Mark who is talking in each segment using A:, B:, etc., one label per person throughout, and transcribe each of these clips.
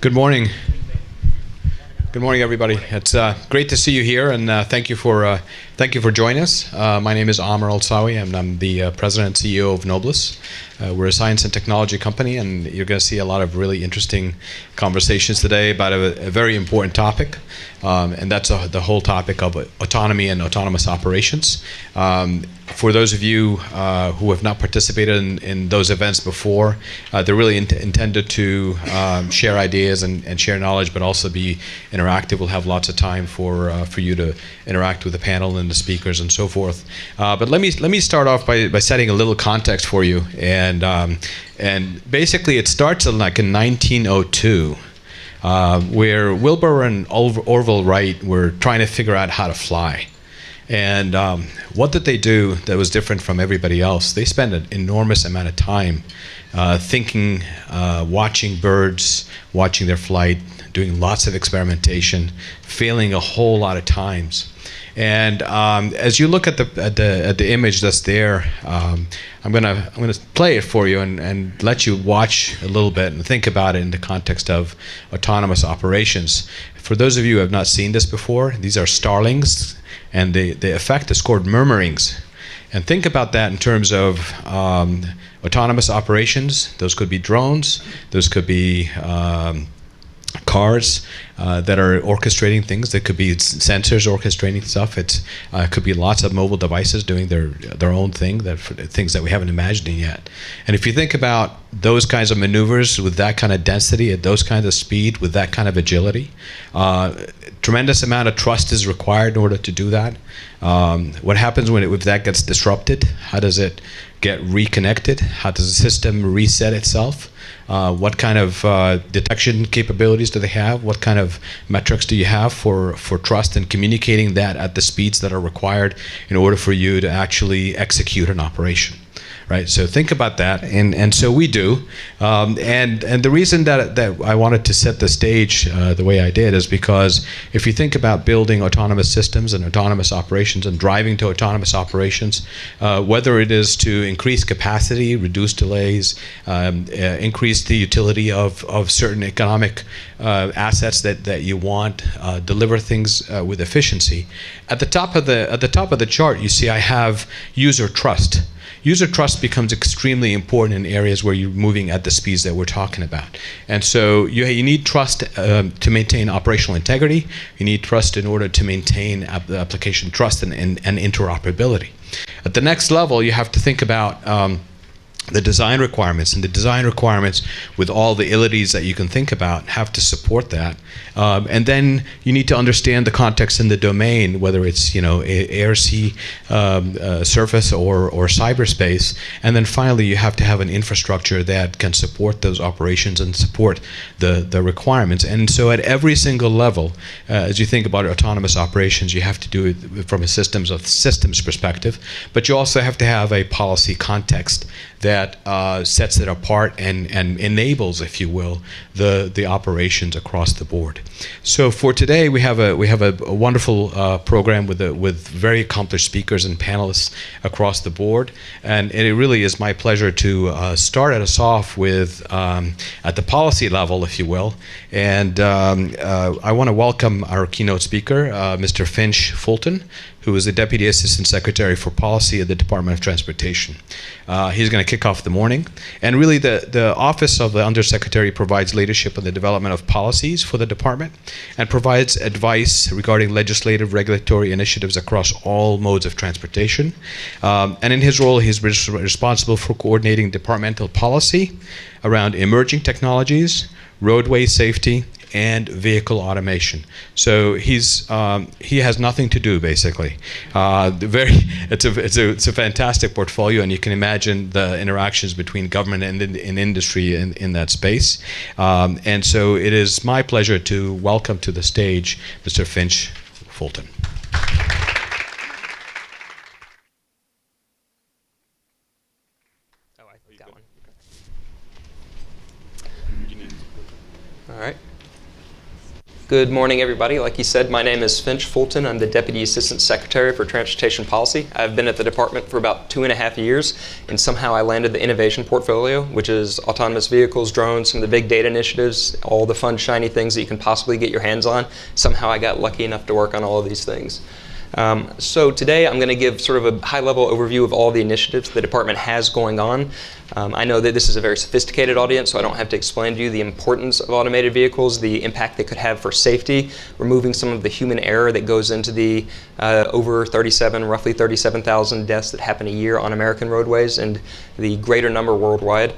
A: Good morning. Good morning, everybody. It's great to see you here, and thank you for joining us. My name is ElSawy, and I'm the president and CEO of Noblis. We're a science and technology company, and you're going to see a lot of really interesting conversations today about a very important topic, and that's the whole topic of autonomy and autonomous operations. For those of you who have not participated in those events before, they're really intended to share ideas and share knowledge, but also be interactive. We'll have lots of time for you to interact with the panel and the speakers and so forth. But let me start off by setting a little context for you, and basically it starts in 1902. Where Wilbur and Orville Wright were trying to figure out how to fly. And what did they do that was different from everybody else? They spent an enormous amount of time thinking, watching birds, watching their flight, doing lots of experimentation, failing a whole lot of times. And as you look at the image that's there, I'm gonna play it for you and let you watch a little bit and think about it in the context of autonomous operations. For those of you who have not seen this before, these are starlings, and the effect is called murmurings. And think about that in terms of autonomous operations. Those could be drones, those could be cars that are orchestrating things. There could be sensors orchestrating stuff. It could be lots of mobile devices doing their own thing, things that we haven't imagined yet. And if you think about those kinds of maneuvers with that kind of density, at those kinds of speed, with that kind of agility, tremendous amount of trust is required in order to do that. What happens if that gets disrupted? How does it get reconnected? How does the system reset itself? What kind of detection capabilities do they have? What kind of metrics do you have for trust and communicating that at the speeds that are required in order for you to actually execute an operation? Right, so think about that, and so we do, and the reason that I wanted to set the stage the way I did is because if you think about building autonomous systems and autonomous operations and driving to autonomous operations, whether it is to increase capacity, reduce delays, increase the utility of certain economic assets that you want, deliver things with efficiency, at the top of the chart you see I have user trust. User trust becomes extremely important in areas where you're moving at the speeds that we're talking about. And so you need trust to maintain operational integrity. You need trust in order to maintain application trust and interoperability. At the next level, you have to think about the design requirements, and the design requirements with all the abilities that you can think about have to support that. And then you need to understand the context in the domain, whether it's air, sea, surface, or cyberspace. And then finally, you have to have an infrastructure that can support those operations and support the requirements. And so at every single level, as you think about autonomous operations, you have to do it from a systems perspective, but you also have to have a policy context that sets it apart and enables, if you will, the operations across the board. So for today, we have a wonderful program with very accomplished speakers and panelists across the board, and it really is my pleasure to start us off with at the policy level, if you will, and I want to welcome our keynote speaker, Mr. Finch Fulton, who is the Deputy Assistant Secretary for Policy at the Department of Transportation. He's going to kick off the morning. And really, the Office of the Undersecretary provides leadership in the development of policies for the department and provides advice regarding legislative regulatory initiatives across all modes of transportation. And in his role, he's responsible for coordinating departmental policy around emerging technologies, roadway safety, and vehicle automation. So he has nothing to do, basically. It's a fantastic portfolio, and you can imagine the interactions between government and industry in that space. And so it is my pleasure to welcome to the stage Mr. Finch Fulton.
B: Got one. All right. Good morning, everybody. Like he said, my name is Finch Fulton. I'm the Deputy Assistant Secretary for Transportation Policy. I've been at the department for about 2.5 years, and somehow I landed the innovation portfolio, which is autonomous vehicles, drones, some of the big data initiatives, all the fun, shiny things that you can possibly get your hands on. Somehow I got lucky enough to work on all of these things. So today I'm going to give sort of a high-level overview of all the initiatives the department has going on. I know that this is a very sophisticated audience, so I don't have to explain to you the importance of automated vehicles, the impact they could have for safety, removing some of the human error that goes into the roughly 37,000 deaths that happen a year on American roadways and the greater number worldwide.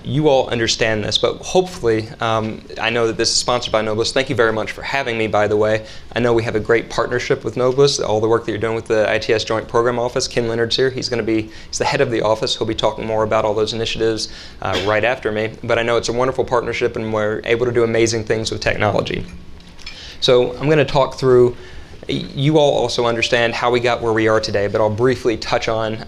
B: You all understand this, but hopefully, I know that this is sponsored by Noblis. Thank you very much for having me, by the way. I know we have a great partnership with Noblis, all the work that you're doing with the ITS Joint Program Office. Ken Leonard's here. He's the head of the office. He'll be talking more about all those initiatives right after me. But I know it's a wonderful partnership, and we're able to do amazing things with technology. So I'm going to talk through, you all also understand how we got where we are today, but I'll briefly touch on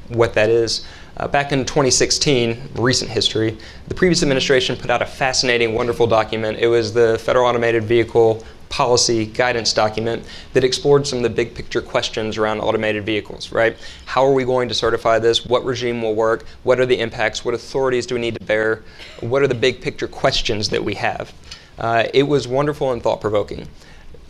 B: what that is. Back in 2016, recent history, the previous administration put out a fascinating, wonderful document. It was the Federal Automated Vehicle Policy Guidance document that explored some of the big picture questions around automated vehicles, right? How are we going to certify this? What regime will work? What are the impacts? What authorities do we need to bear? What are the big picture questions that we have? It was wonderful and thought-provoking.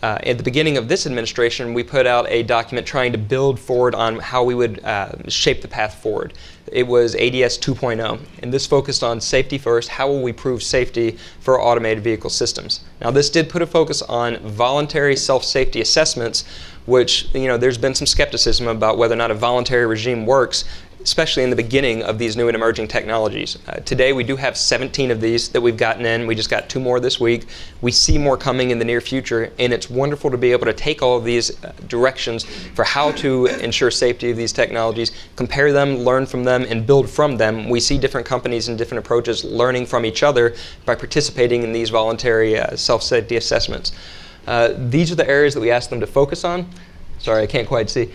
B: At the beginning of this administration, we put out a document trying to build forward on how we would shape the path forward. It was ADS 2.0, and this focused on safety first. How will we prove safety for automated vehicle systems? Now, this did put a focus on voluntary self-safety assessments, which, there's been some skepticism about whether or not a voluntary regime works, especially in the beginning of these new and emerging technologies. Today we do have 17 of these that we've gotten in. We just got 2 more this week. We see more coming in the near future, and it's wonderful to be able to take all of these directions for how to ensure safety of these technologies, compare them, learn from them, and build from them. We see different companies and different approaches learning from each other by participating in these voluntary self-safety assessments. These are the areas that we ask them to focus on. Sorry, I can't quite see.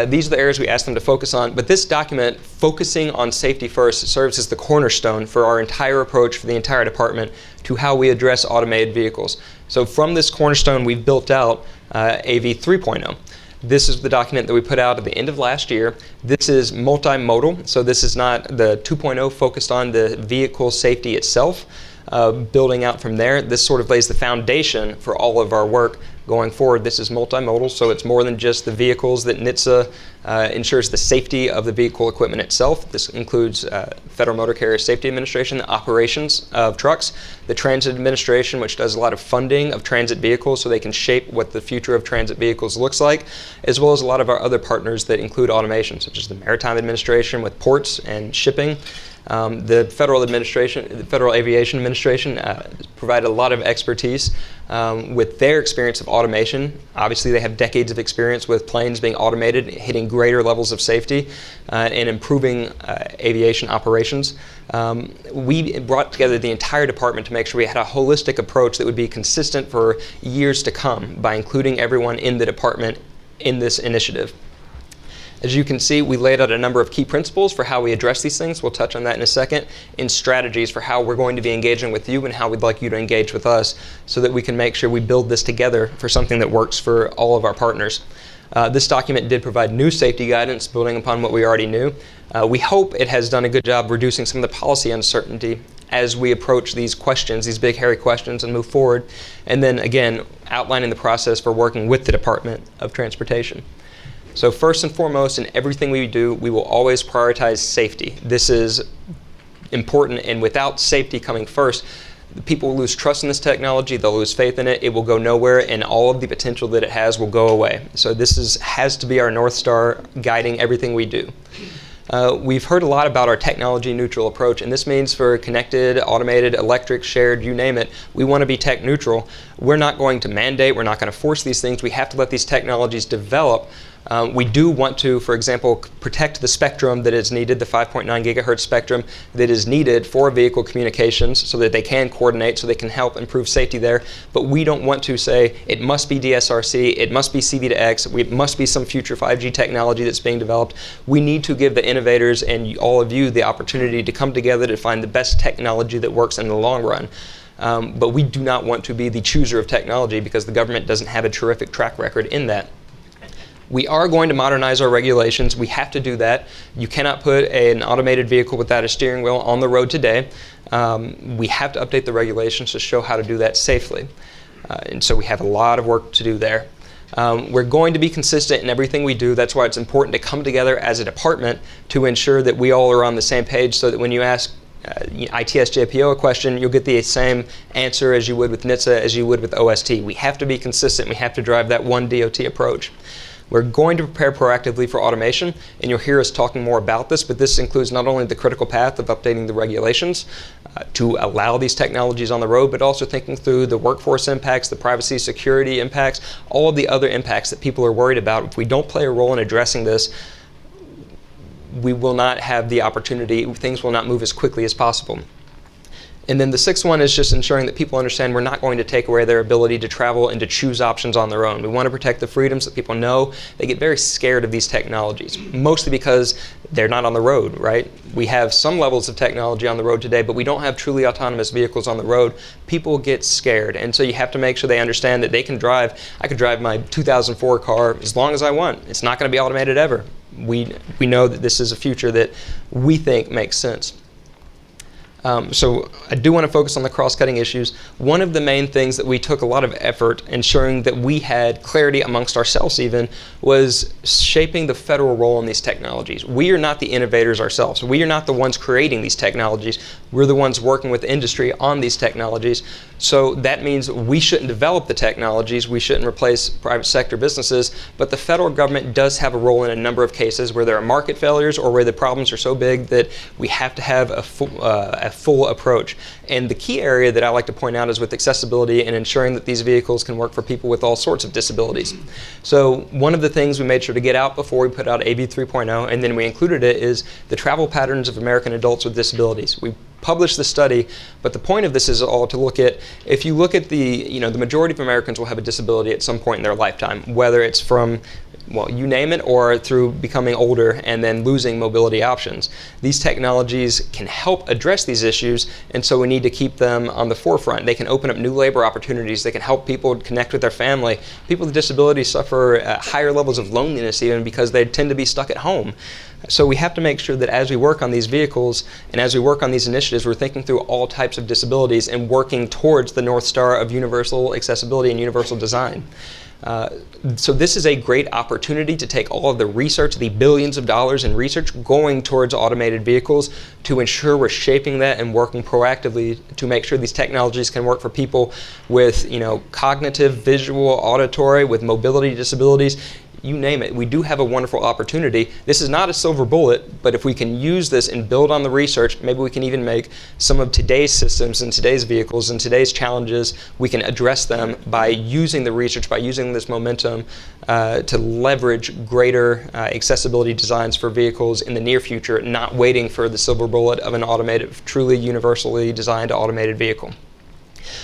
B: These are the areas we asked them to focus on, but this document, focusing on safety first, serves as the cornerstone for our entire approach for the entire department to how we address automated vehicles. So from this cornerstone, we've built out AV 3.0. This is the document that we put out at the end of last year. This is multimodal, so this is not the 2.0 focused on the vehicle safety itself. Building out from there, this sort of lays the foundation for all of our work going forward. This is multimodal, so it's more than just the vehicles that NHTSA ensures the safety of the vehicle equipment itself. This includes Federal Motor Carrier Safety Administration, the operations of trucks, the Transit Administration, which does a lot of funding of transit vehicles so they can shape what the future of transit vehicles looks like, as well as a lot of our other partners that include automation, such as the Maritime Administration with ports and shipping. The Federal Aviation Administration provided a lot of expertise with their experience of automation. Obviously, they have decades of experience with planes being automated, hitting greater levels of safety, and improving aviation operations. We brought together the entire department to make sure we had a holistic approach that would be consistent for years to come by including everyone in the department in this initiative. As you can see, we laid out a number of key principles for how we address these things. We'll touch on that in a second, and strategies for how we're going to be engaging with you and how we'd like you to engage with us so that we can make sure we build this together for something that works for all of our partners. This document did provide new safety guidance, building upon what we already knew. We hope it has done a good job reducing some of the policy uncertainty as we approach these questions, these big, hairy questions, and move forward. And then, again, outlining the process for working with the Department of Transportation. So first and foremost, in everything we do, we will always prioritize safety. This is important, and without safety coming first, people will lose trust in this technology, they'll lose faith in it, it will go nowhere, and all of the potential that it has will go away. So this has to be our North Star guiding everything we do. We've heard a lot about our technology neutral approach, and this means for connected, automated, electric, shared, you name it, we want to be tech neutral. We're not going to mandate, we're not going to force these things, we have to let these technologies develop. We do want to, for example, protect the spectrum that is needed, the 5.9 gigahertz spectrum that is needed for vehicle communications so that they can coordinate, so they can help improve safety there. But we don't want to say it must be DSRC, it must be C-V2X, it must be some future 5G technology that's being developed. We need to give the innovators and all of you the opportunity to come together to find the best technology that works in the long run. but we do not want to be the chooser of technology because the government doesn't have a terrific track record in that. We are going to modernize our regulations. We have to do that. You cannot put an automated vehicle without a steering wheel on the road today. We have to update the regulations to show how to do that safely. And so we have a lot of work to do there. We're going to be consistent in everything we do. That's why it's important to come together as a department to ensure that we all are on the same page, so that when you ask ITS JPO a question, you'll get the same answer as you would with NHTSA, as you would with OST. We have to be consistent. We have to drive that one DOT approach. We're going to prepare proactively for automation, and you'll hear us talking more about this, but this includes not only the critical path of updating the regulations to allow these technologies on the road, but also thinking through the workforce impacts, the privacy, security impacts, all of the other impacts that people are worried about. If we don't play a role in addressing this, we will not have the opportunity, things will not move as quickly as possible. And then the sixth one is just ensuring that people understand we're not going to take away their ability to travel and to choose options on their own. We want to protect the freedoms that people know. They get very scared of these technologies, mostly because they're not on the road, right? We have some levels of technology on the road today, but we don't have truly autonomous vehicles on the road. People get scared, and so you have to make sure they understand that they can drive. I could drive my 2004 car as long as I want. It's not going to be automated ever. We know that this is a future that we think makes sense. So I do want to focus on the cross-cutting issues. One of the main things that we took a lot of effort ensuring that we had clarity amongst ourselves even was shaping the federal role in these technologies. We are not the innovators ourselves. We are not the ones creating these technologies. We're the ones working with industry on these technologies. So that means we shouldn't develop the technologies. We shouldn't replace private sector businesses. But the federal government does have a role in a number of cases where there are market failures or where the problems are so big that we have to have a full approach. And the key area that I like to point out is with accessibility and ensuring that these vehicles can work for people with all sorts of disabilities. So one of the things we made sure to get out before we put out AB 3.0, and then we included it, is the travel patterns of American adults with disabilities. We published the study, but the point of this is all to look at, if you look at the majority of Americans will have a disability at some point in their lifetime, whether it's from, well, you name it, or through becoming older and then losing mobility options. These technologies can help address these issues, and so we need to keep them on the forefront. They can open up new labor opportunities. They can help people connect with their family. People with disabilities suffer higher levels of loneliness even because they tend to be stuck at home. So we have to make sure that as we work on these vehicles and as we work on these initiatives, we're thinking through all types of disabilities and working towards the North Star of universal accessibility and universal design. So this is a great opportunity to take all of the research, the billions of dollars in research going towards automated vehicles, to ensure we're shaping that and working proactively to make sure these technologies can work for people with, cognitive, visual, auditory, with mobility disabilities. You name it. We do have a wonderful opportunity. This is not a silver bullet, but if we can use this and build on the research, maybe we can even make some of today's systems and today's vehicles and today's challenges, we can address them by using the research, by using this momentum to leverage greater accessibility designs for vehicles in the near future, not waiting for the silver bullet of an automated, truly universally designed automated vehicle.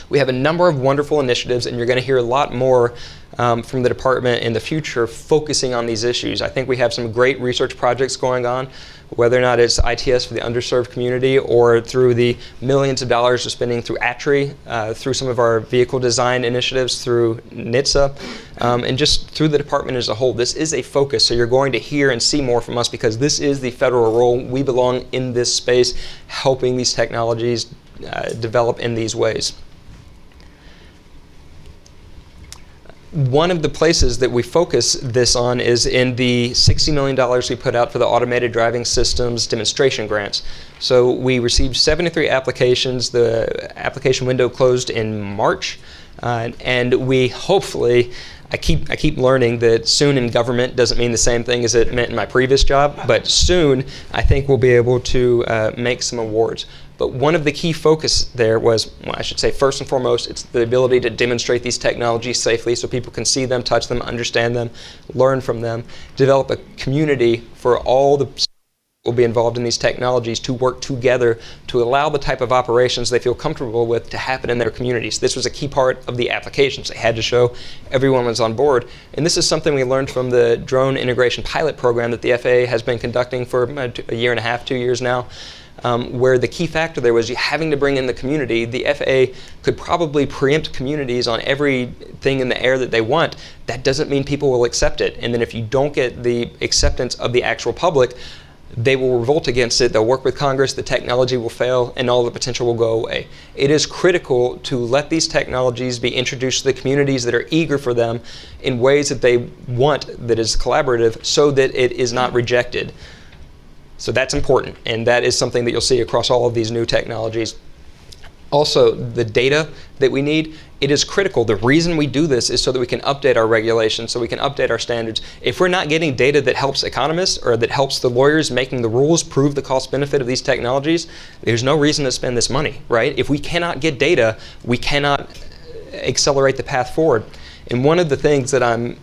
B: We have a number of wonderful initiatives, and you're going to hear a lot more from the department in the future focusing on these issues. I think we have some great research projects going on, whether or not it's ITS for the underserved community or through the millions of dollars we're spending through ATRI, through some of our vehicle design initiatives, through NHTSA, and just through the department as a whole. This is a focus, so you're going to hear and see more from us because this is the federal role. We belong in this space, helping these technologies develop in these ways. One of the places that we focus this on is in the $60 million we put out for the automated driving systems demonstration grants. So we received 73 applications. The application window closed in March, and we hopefully, I keep learning that soon in government doesn't mean the same thing as it meant in my previous job, but soon I think we'll be able to make some awards. But one of the key focus there was, well, I should say first and foremost, it's the ability to demonstrate these technologies safely so people can see them, touch them, understand them, learn from them, develop a community for all the people who will be involved in these technologies to work together to allow the type of operations they feel comfortable with to happen in their communities. This was a key part of the applications. They had to show everyone was on board. And this is something we learned from the drone integration pilot program that the FAA has been conducting for a year and a half, 2 years now. where the key factor there was you having to bring in the community. The FAA could probably preempt communities on everything in the air that they want. That doesn't mean people will accept it. And then if you don't get the acceptance of the actual public, they will revolt against it, they'll work with Congress, the technology will fail, and all the potential will go away. It is critical to let these technologies be introduced to the communities that are eager for them in ways that they want, that is collaborative, so that it is not rejected. So that's important, and that is something that you'll see across all of these new technologies. Also, the data that we need, it is critical. The reason we do this is so that we can update our regulations, so we can update our standards. If we're not getting data that helps economists or that helps the lawyers making the rules prove the cost benefit of these technologies, there's no reason to spend this money, right? If we cannot get data, we cannot accelerate the path forward. And one of the things that I'm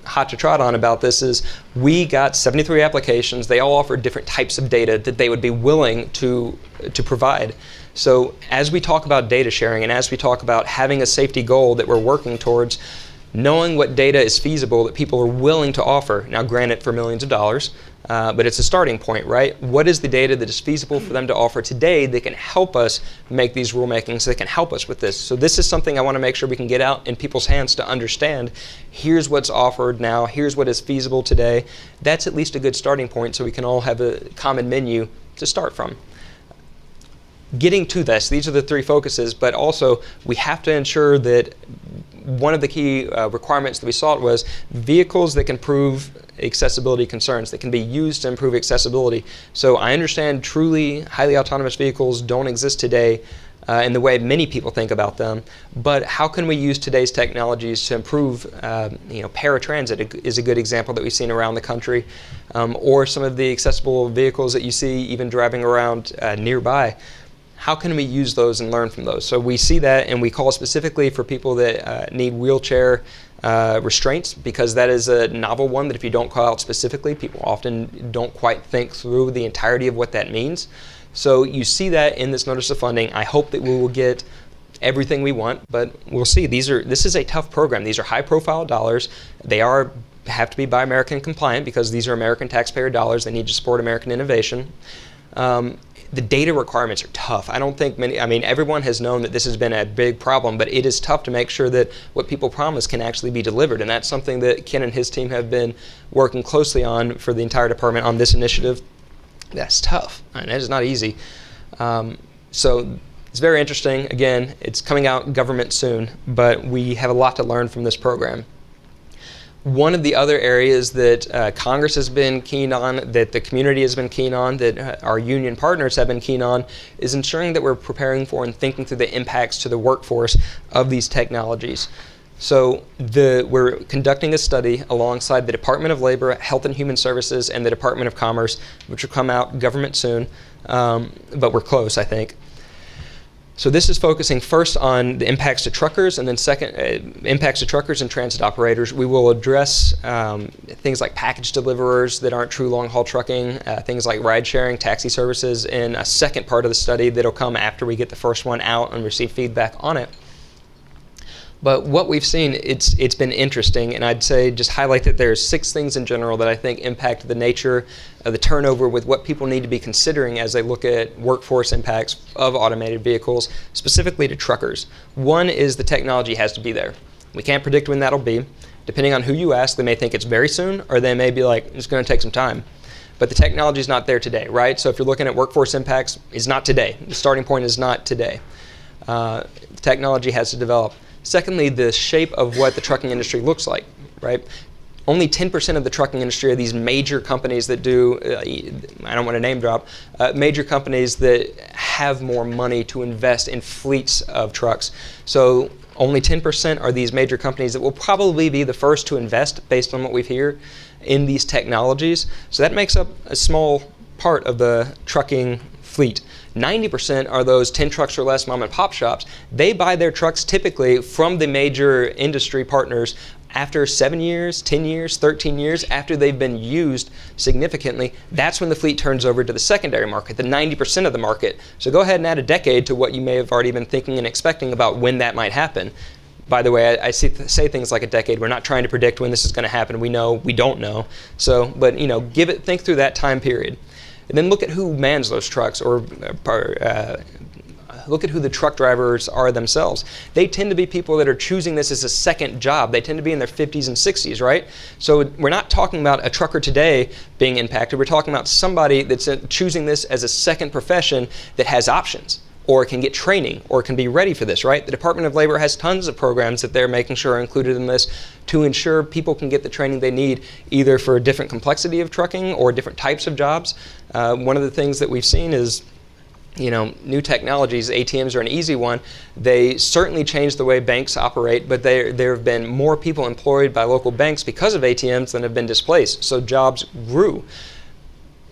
B: hot to trot on about this is we got 73 applications. They all offered different types of data that they would be willing to provide. So as we talk about data sharing and as we talk about having a safety goal that we're working towards, knowing what data is feasible that people are willing to offer, now granted for millions of dollars, but it's a starting point, right? What is the data that is feasible for them to offer today that can help us make these rulemakings, that can help us with this? So this is something I want to make sure we can get out in people's hands to understand. Here's what's offered now, here's what is feasible today. That's at least a good starting point so we can all have a common menu to start from. Getting to this, these are the three focuses, but also we have to ensure that one of the key requirements that we sought was vehicles that can prove accessibility concerns, that can be used to improve accessibility. So I understand truly highly autonomous vehicles don't exist today in the way many people think about them, but how can we use today's technologies to improve, paratransit is a good example that we've seen around the country, or some of the accessible vehicles that you see even driving around nearby. How can we use those and learn from those? So we see that, and we call specifically for people that need wheelchair restraints, because that is a novel one that if you don't call out specifically, people often don't quite think through the entirety of what that means. So you see that in this notice of funding. I hope that we will get everything we want, but we'll see. This is a tough program. These are high-profile dollars. They have to be Buy American compliant because these are American taxpayer dollars. They need to support American innovation. The data requirements are tough. I don't think everyone has known that this has been a big problem, but it is tough to make sure that what people promise can actually be delivered. And that's something that Ken and his team have been working closely on for the entire department on this initiative. That's tough, and that is not easy. So it's very interesting. Again, it's coming out government soon, but we have a lot to learn from this program. One of the other areas that Congress has been keen on, that the community has been keen on, that our union partners have been keen on, is ensuring that we're preparing for and thinking through the impacts to the workforce of these technologies. So we're conducting a study alongside the Department of Labor, Health and Human Services, and the Department of Commerce, which will come out government soon, but we're close, I think. So this is focusing first on the impacts to truckers, and then second, impacts to truckers and transit operators. We will address things like package deliverers that aren't true long-haul trucking, things like ride-sharing, taxi services, in a second part of the study that'll come after we get the first one out and receive feedback on it. But what we've seen, it's been interesting, and I'd say just highlight that there's 6 things in general that I think impact the nature of the turnover with what people need to be considering as they look at workforce impacts of automated vehicles, specifically to truckers. One is the technology has to be there. We can't predict when that'll be. Depending on who you ask, they may think it's very soon, or they may be like, it's going to take some time. But the technology is not there today, right? So if you're looking at workforce impacts, it's not today. The starting point is not today. The technology has to develop. Secondly, the shape of what the trucking industry looks like, right? Only 10% of the trucking industry are these major companies that do, I don't want to name drop, major companies that have more money to invest in fleets of trucks. So only 10% are these major companies that will probably be the first to invest based on what we hear in these technologies. So that makes up a small part of the trucking fleet. 90% are those 10 trucks or less mom and pop shops. They buy their trucks typically from the major industry partners after 7 years, 10 years, 13 years, after they've been used significantly. That's when the fleet turns over to the secondary market, the 90% of the market. So go ahead and add a decade to what you may have already been thinking and expecting about when that might happen. By the way, I say things like a decade. We're not trying to predict when this is going to happen. We know, we don't know. So, but think through that time period. And then look at who mans those trucks, or look at who the truck drivers are themselves. They tend to be people that are choosing this as a second job. They tend to be in their 50s and 60s, right? So we're not talking about a trucker today being impacted. We're talking about somebody that's choosing this as a second profession that has options, or can get training, or can be ready for this, right? The Department of Labor has tons of programs that they're making sure are included in this to ensure people can get the training they need, either for a different complexity of trucking or different types of jobs. One of the things that we've seen is, new technologies. ATMs are an easy one. They certainly changed the way banks operate, but there have been more people employed by local banks because of ATMs than have been displaced, so jobs grew.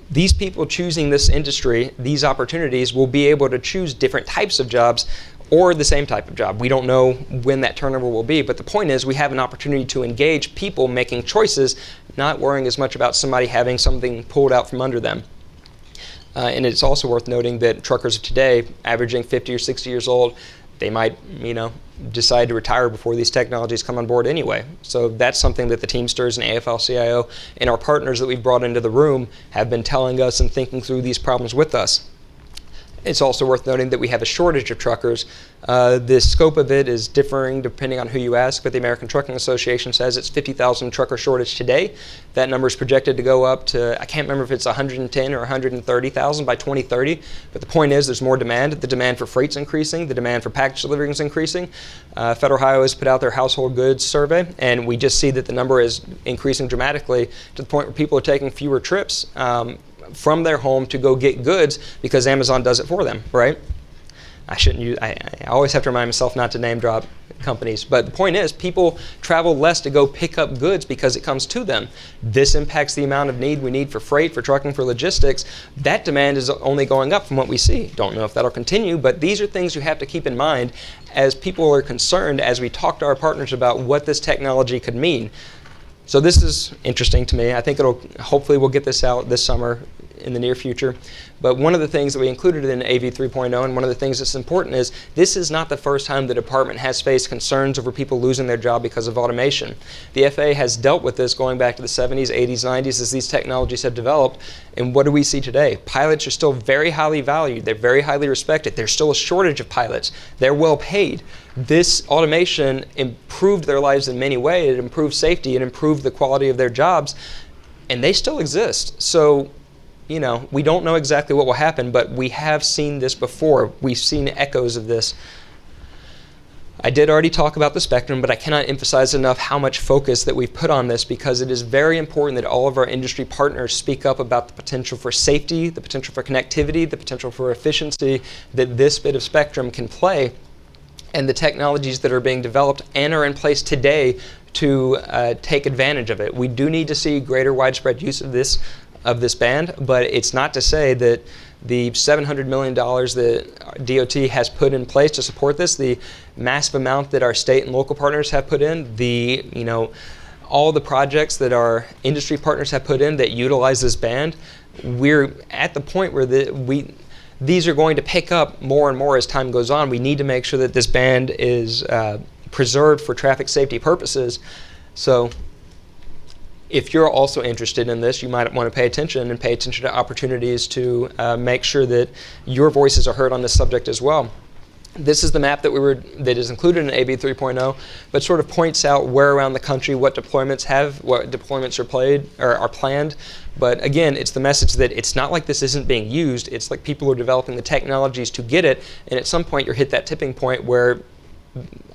B: These people choosing this industry, these opportunities, will be able to choose different types of jobs or the same type of job. We don't know when that turnover will be, but the point is we have an opportunity to engage people making choices, not worrying as much about somebody having something pulled out from under them. And it's also worth noting that truckers of today, averaging 50 or 60 years old, they might, decide to retire before these technologies come on board anyway. So that's something that the Teamsters and AFL-CIO and our partners that we've brought into the room have been telling us and thinking through these problems with us. It's also worth noting that we have a shortage of truckers. The scope of it is differing depending on who you ask, but the American Trucking Association says it's 50,000 trucker shortage today. That number is projected to go up to, I can't remember if it's 110 or 130,000 by 2030, but the point is there's more demand. The demand for freight's increasing, the demand for package delivery is increasing. Federal Highway has put out their household goods survey, and we just see that the number is increasing dramatically to the point where people are taking fewer trips from their home to go get goods because Amazon does it for them, right? I always have to remind myself not to name drop companies, but the point is people travel less to go pick up goods because it comes to them. This impacts the amount of need we need for freight, for trucking, for logistics. That demand is only going up from what we see. Don't know if that'll continue, but these are things you have to keep in mind as people are concerned as we talk to our partners about what this technology could mean. So this is interesting to me. I think hopefully we'll get this out this summer in the near future. But one of the things that we included in AV 3.0, and one of the things that's important, is this is not the first time the department has faced concerns over people losing their job because of automation. The FAA has dealt with this going back to the 70s, 80s, 90s as these technologies have developed. And what do we see today? Pilots are still very highly valued. They're very highly respected. There's still a shortage of pilots. They're well paid. This automation improved their lives in many ways. It improved safety. It improved the quality of their jobs. And they still exist. So, we don't know exactly what will happen, but we have seen this before. We've seen echoes of this. I did already talk about the spectrum, but I cannot emphasize enough how much focus that we've put on this, because it is very important that all of our industry partners speak up about the potential for safety, the potential for connectivity, the potential for efficiency that this bit of spectrum can play, and the technologies that are being developed and are in place today to take advantage of it. We do need to see greater widespread use of this band, but it's not to say that the $700 million that DOT has put in place to support this, the massive amount that our state and local partners have put in, all the projects that our industry partners have put in that utilize this band, we're at the point where these are going to pick up more and more as time goes on. We need to make sure that this band is preserved for traffic safety purposes. So if you're also interested in this, you might want to pay attention to opportunities to make sure that your voices are heard on this subject as well. This is the map that is included in AB 3.0, but sort of points out where around the country what deployments are planned. But again, it's the message that it's not like this isn't being used. It's like people are developing the technologies to get it, and at some point you'll hit that tipping point where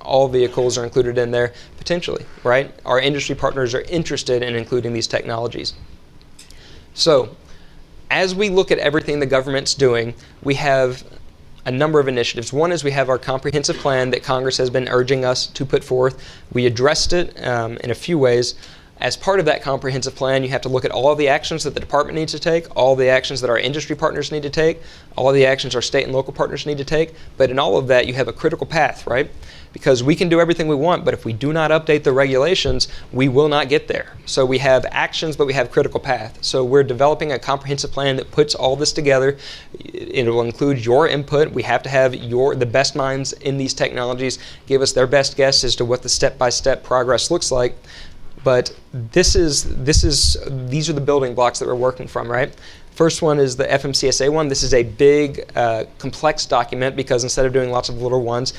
B: all vehicles are included in there potentially, right? Our industry partners are interested in including these technologies. So, as we look at everything the government's doing, we have a number of initiatives. One is we have our comprehensive plan that Congress has been urging us to put forth. We addressed it in a few ways. As part of that comprehensive plan, you have to look at all of the actions that the department needs to take, all the actions that our industry partners need to take, all of the actions our state and local partners need to take. But in all of that, you have a critical path, right? Because we can do everything we want, but if we do not update the regulations, we will not get there. So we have actions, but we have critical path. So we're developing a comprehensive plan that puts all this together. It will include your input. We have to have the best minds in these technologies give us their best guess as to what the step-by-step progress looks like. But these are the building blocks that we're working from, right? First one is the FMCSA one. This is a big, complex document because instead of doing lots of little ones,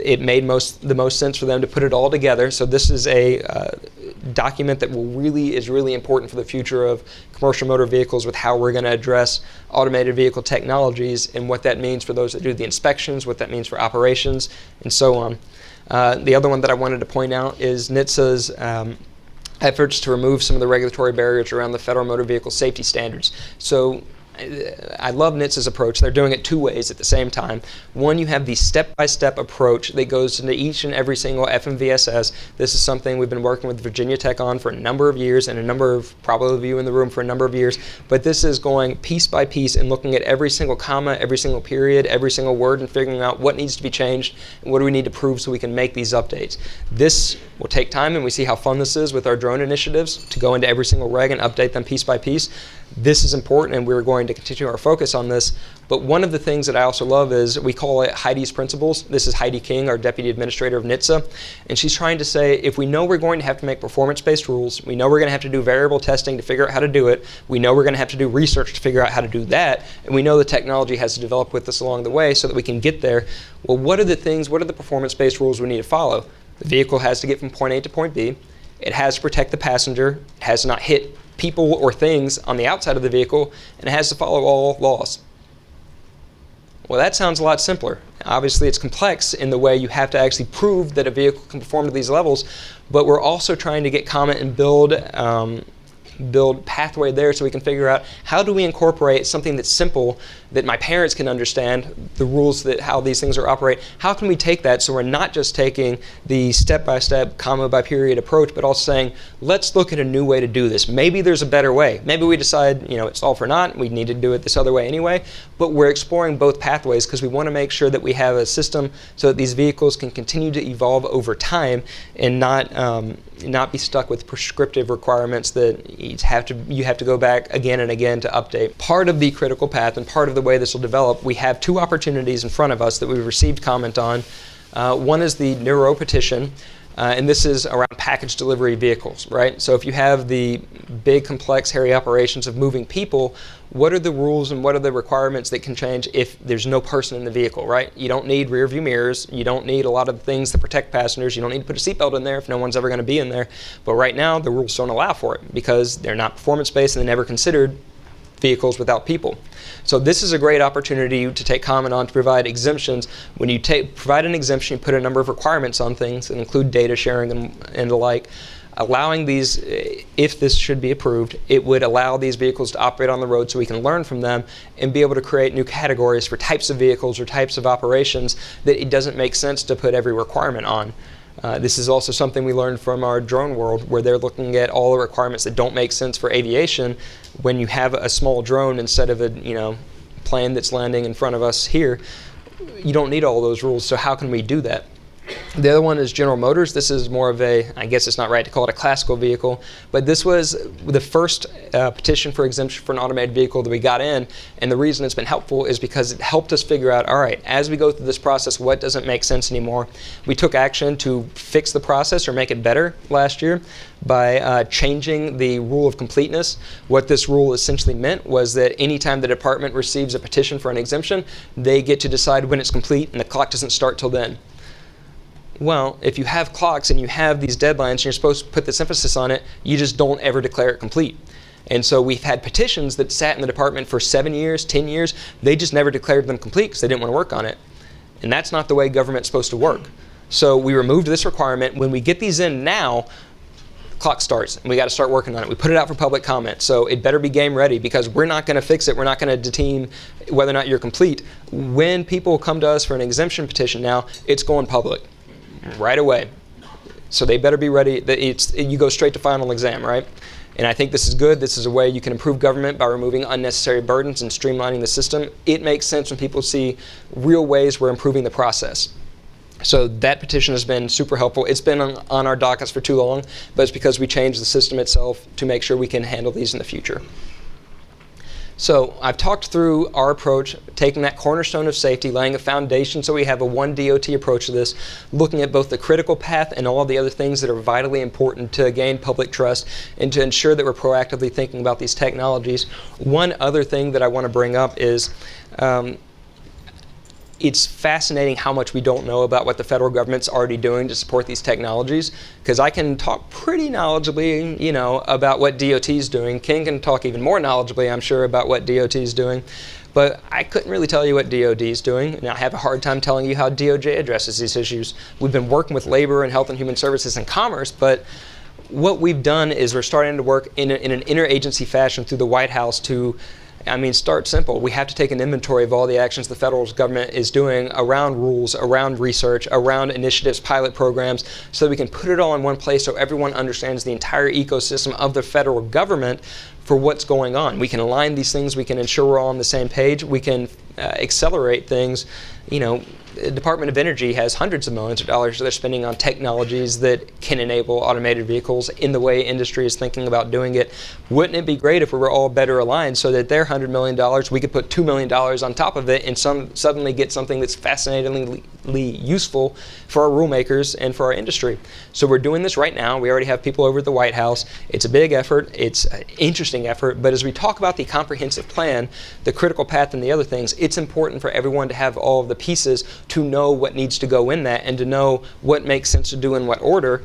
B: it made the most sense for them to put it all together. So this is a document that is really important for the future of commercial motor vehicles with how we're going to address automated vehicle technologies and what that means for those that do the inspections, what that means for operations, and so on. The other one that I wanted to point out is NHTSA's efforts to remove some of the regulatory barriers around the federal motor vehicle safety standards. So I love NHTSA's approach. They're doing it two ways at the same time. One, you have the step-by-step approach that goes into each and every single FMVSS. This is something we've been working with Virginia Tech on for a number of years, and a number of probably of you in the room for a number of years. But this is going piece by piece and looking at every single comma, every single period, every single word, and figuring out what needs to be changed and what do we need to prove so we can make these updates. This will take time, and we see how fun this is with our drone initiatives to go into every single reg and update them piece by piece. This is important, and we're going to continue our focus on this. But one of the things that I also love is we call it Heidi's Principles. This is Heidi King, our Deputy Administrator of NHTSA. And she's trying to say, if we know we're going to have to make performance-based rules, we know we're going to have to do variable testing to figure out how to do it, we know we're going to have to do research to figure out how to do that, and we know the technology has to develop with us along the way so that we can get there. Well, what are the performance-based rules we need to follow? The vehicle has to get from point A to point B. It has to protect the passenger. It has to not hit people or things on the outside of the vehicle, and it has to follow all laws. Well, that sounds a lot simpler. Obviously, it's complex in the way you have to actually prove that a vehicle can perform to these levels, but we're also trying to get comment and build pathway there so we can figure out how do we incorporate something that's simple that my parents can understand, the rules that how these things are operate. How can we take that so we're not just taking the step-by-step, comma-by-period approach, but also saying, let's look at a new way to do this. Maybe there's a better way. Maybe we decide, it's all for naught, we need to do it this other way anyway, but we're exploring both pathways because we want to make sure that we have a system so that these vehicles can continue to evolve over time and not be stuck with prescriptive requirements that you have to go back again and again to update. Part of the critical path and part of the way this will develop, we have two opportunities in front of us that we've received comment on. One is the Neuro petition, and this is around package delivery vehicles, right? So if you have the big, complex, hairy operations of moving people, what are the rules and what are the requirements that can change if there's no person in the vehicle, right? You don't need rear view mirrors. You don't need a lot of things to protect passengers. You don't need to put a seatbelt in there if no one's ever going to be in there. But right now, the rules don't allow for it because they're not performance-based and they never considered vehicles without people. So this is a great opportunity to take comment on to provide exemptions. When you provide an exemption, you put a number of requirements on things that include data sharing and the like. Allowing these, if this should be approved, it would allow these vehicles to operate on the road so we can learn from them and be able to create new categories for types of vehicles or types of operations that it doesn't make sense to put every requirement on. This is also something we learned from our drone world where they're looking at all the requirements that don't make sense for aviation. When you have a small drone instead of a plane that's landing in front of us here, you don't need all those rules, so how can we do that? The other one is General Motors. This is more of I guess it's not right to call it a classical vehicle, but this was the first petition for exemption for an automated vehicle that we got in, and the reason it's been helpful is because it helped us figure out, all right, as we go through this process, what doesn't make sense anymore. We took action to fix the process or make it better last year by changing the Rule of Completeness. What this rule essentially meant was that anytime the department receives a petition for an exemption, they get to decide when it's complete, and the clock doesn't start till then. Well, if you have clocks and you have these deadlines and you're supposed to put this emphasis on it, you just don't ever declare it complete. And so we've had petitions that sat in the department for 7 years, 10 years. They just never declared them complete because they didn't want to work on it. And that's not the way government's supposed to work. So we removed this requirement. When we get these in now, the clock starts and we got to start working on it. We put it out for public comment. So it better be game ready because we're not going to fix it. We're not going to deem whether or not you're complete. When people come to us for an exemption petition now, it's going public right away. So they better be ready. You go straight to final exam, right? And I think this is good. This is a way you can improve government by removing unnecessary burdens and streamlining the system. It makes sense when people see real ways we're improving the process. So that petition has been super helpful. It's been on our dockets for too long, but it's because we changed the system itself to make sure we can handle these in the future. So I've talked through our approach, taking that cornerstone of safety, laying a foundation so we have a one DOT approach to this, looking at both the critical path and all the other things that are vitally important to gain public trust and to ensure that we're proactively thinking about these technologies. One other thing that I want to bring up is it's fascinating how much we don't know about what the federal government's already doing to support these technologies, because I can talk pretty knowledgeably, about what DOT is doing. Ken can talk even more knowledgeably, I'm sure, about what DOT is doing. But I couldn't really tell you what DOD is doing, and I have a hard time telling you how DOJ addresses these issues. We've been working with Labor and Health and Human Services and Commerce, but what we've done is we're starting to work in an interagency fashion through the White House to start simple. We have to take an inventory of all the actions the federal government is doing around rules, around research, around initiatives, pilot programs, so that we can put it all in one place so everyone understands the entire ecosystem of the federal government for what's going on. We can align these things, we can ensure we're all on the same page, we can accelerate things. The Department of Energy has hundreds of millions of dollars they're spending on technologies that can enable automated vehicles in the way industry is thinking about doing it. Wouldn't it be great if we were all better aligned so that their $100 million, we could put $2 million on top of it and suddenly get something that's fascinatingly useful for our rulemakers and for our industry. So we're doing this right now. We already have people over at the White House. It's a big effort. It's an interesting effort. But as we talk about the comprehensive plan, the critical path and the other things, it's important for everyone to have all of the pieces to know what needs to go in that and to know what makes sense to do in what order.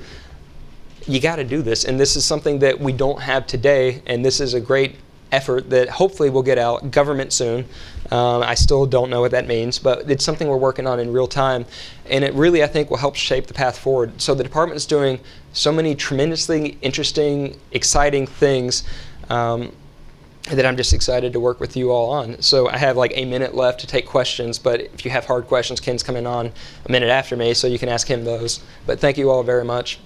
B: You got to do this, and this is something that we don't have today, and this is a great effort that hopefully will get out government soon. I still don't know what that means, but it's something we're working on in real time, and it really, I think, will help shape the path forward. So the department is doing so many tremendously interesting, exciting things that I'm just excited to work with you all on. So I have like a minute left to take questions, but if you have hard questions, Ken's coming on a minute after me, so you can ask him those. But thank you all very much.